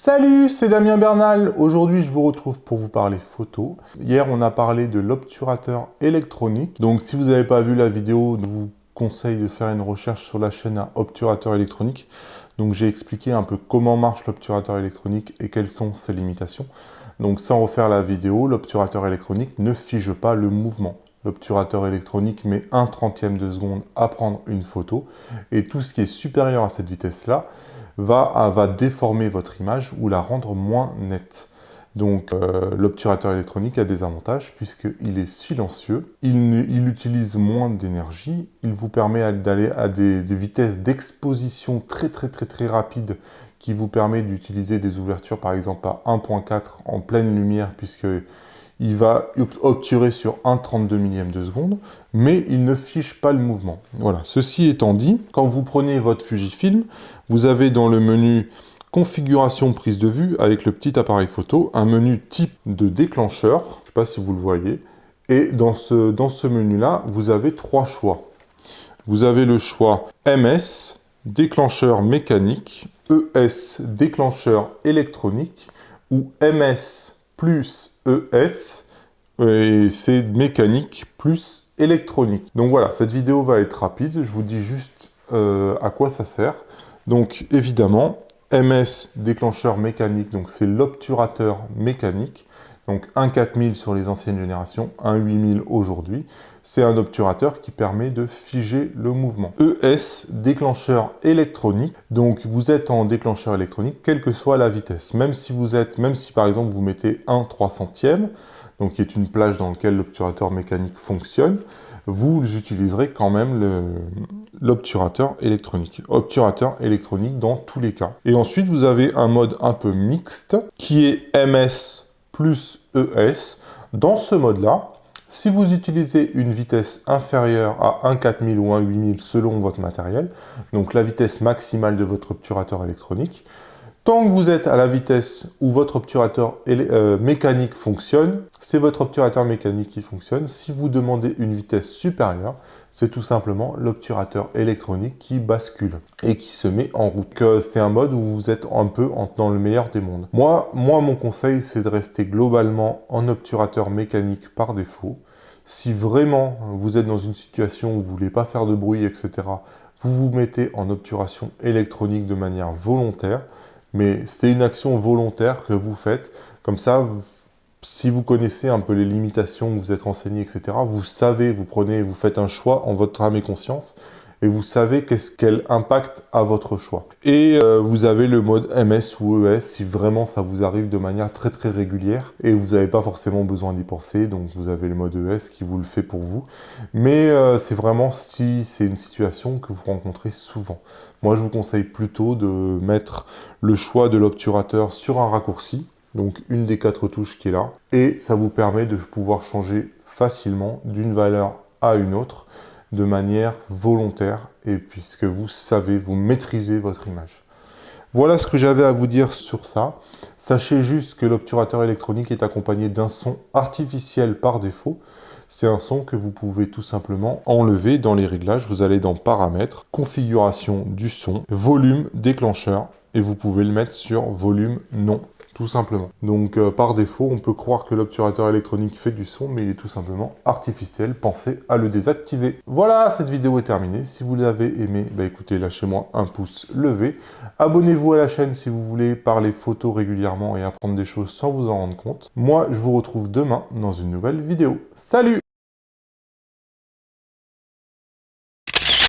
Salut, c'est Damien Bernal. Aujourd'hui, je vous retrouve pour vous parler photo. Hier, on a parlé de l'obturateur électronique. Donc, si vous n'avez pas vu la vidéo, je vous conseille de faire une recherche sur la chaîne à obturateur électronique. Donc, j'ai expliqué un peu comment marche l'obturateur électronique et quelles sont ses limitations. Donc, sans refaire la vidéo, l'obturateur électronique ne fige pas le mouvement. L'obturateur électronique met 1/30 de seconde à prendre une photo. Et tout ce qui est supérieur à cette vitesse-là, va déformer votre image ou la rendre moins nette. Donc l'obturateur électronique a des avantages puisqu'il est silencieux, il utilise moins d'énergie, il vous permet d'aller à des vitesses d'exposition très rapides qui vous permet d'utiliser des ouvertures par exemple à 1.4 en pleine lumière puisqu'il va obturer sur 1/32 millième de seconde, mais il ne fiche pas le mouvement. Voilà. Ceci étant dit, quand vous prenez votre Fujifilm, vous avez dans le menu configuration prise de vue avec le petit appareil photo, un menu type de déclencheur, je ne sais pas si vous le voyez, et dans ce menu-là, vous avez trois choix. Vous avez le choix MS, déclencheur mécanique, ES, déclencheur électronique, ou MS plus ES, et c'est mécanique plus électronique. Donc voilà, cette vidéo va être rapide, je vous dis juste à quoi ça sert. Donc évidemment, MS, déclencheur mécanique, donc c'est l'obturateur mécanique, donc un 4000 sur les anciennes générations, un 8000 aujourd'hui. C'est un obturateur qui permet de figer le mouvement. ES, déclencheur électronique, donc vous êtes en déclencheur électronique, quelle que soit la vitesse. Même si par exemple vous mettez 1/300e, donc qui est une plage dans laquelle l'obturateur mécanique fonctionne, vous utiliserez quand même l'obturateur électronique. Obturateur électronique dans tous les cas. Et ensuite, vous avez un mode un peu mixte, qui est MS plus ES. Dans ce mode-là, si vous utilisez une vitesse inférieure à 1/4000 ou 1/8000 selon votre matériel, donc la vitesse maximale de votre obturateur électronique, tant que vous êtes à la vitesse où votre obturateur mécanique fonctionne, c'est votre obturateur mécanique qui fonctionne. Si vous demandez une vitesse supérieure, c'est tout simplement l'obturateur électronique qui bascule et qui se met en route. C'est un mode où vous êtes un peu dans le meilleur des mondes. Moi, mon conseil, c'est de rester globalement en obturateur mécanique par défaut. Si vraiment vous êtes dans une situation où vous ne voulez pas faire de bruit, etc., vous vous mettez en obturation électronique de manière volontaire. Mais c'est une action volontaire que vous faites. Comme ça, si vous connaissez un peu les limitations, vous êtes renseigné, etc., vous savez, vous faites un choix en votre âme et conscience, et vous savez quel impact a votre choix. Et vous avez le mode MS ou ES si vraiment ça vous arrive de manière très régulière, et vous n'avez pas forcément besoin d'y penser, donc vous avez le mode ES qui vous le fait pour vous. Mais c'est vraiment si c'est une situation que vous rencontrez souvent. Moi, je vous conseille plutôt de mettre le choix de l'obturateur sur un raccourci, donc une des 4 touches qui est là, et ça vous permet de pouvoir changer facilement d'une valeur à une autre, de manière volontaire, et puisque vous savez, vous maîtrisez votre image. Voilà ce que j'avais à vous dire sur ça. Sachez juste que l'obturateur électronique est accompagné d'un son artificiel par défaut. C'est un son que vous pouvez tout simplement enlever dans les réglages. Vous allez dans Paramètres, Configuration du son, Volume, Déclencheur, et vous pouvez le mettre sur Volume Non, tout simplement. Donc par défaut, on peut croire que l'obturateur électronique fait du son, mais il est tout simplement artificiel. Pensez à le désactiver. Voilà, cette vidéo est terminée. Si vous l'avez aimé, écoutez, lâchez-moi un pouce levé. Abonnez-vous à la chaîne si vous voulez parler photo régulièrement et apprendre des choses sans vous en rendre compte. Moi, je vous retrouve demain dans une nouvelle vidéo. Salut!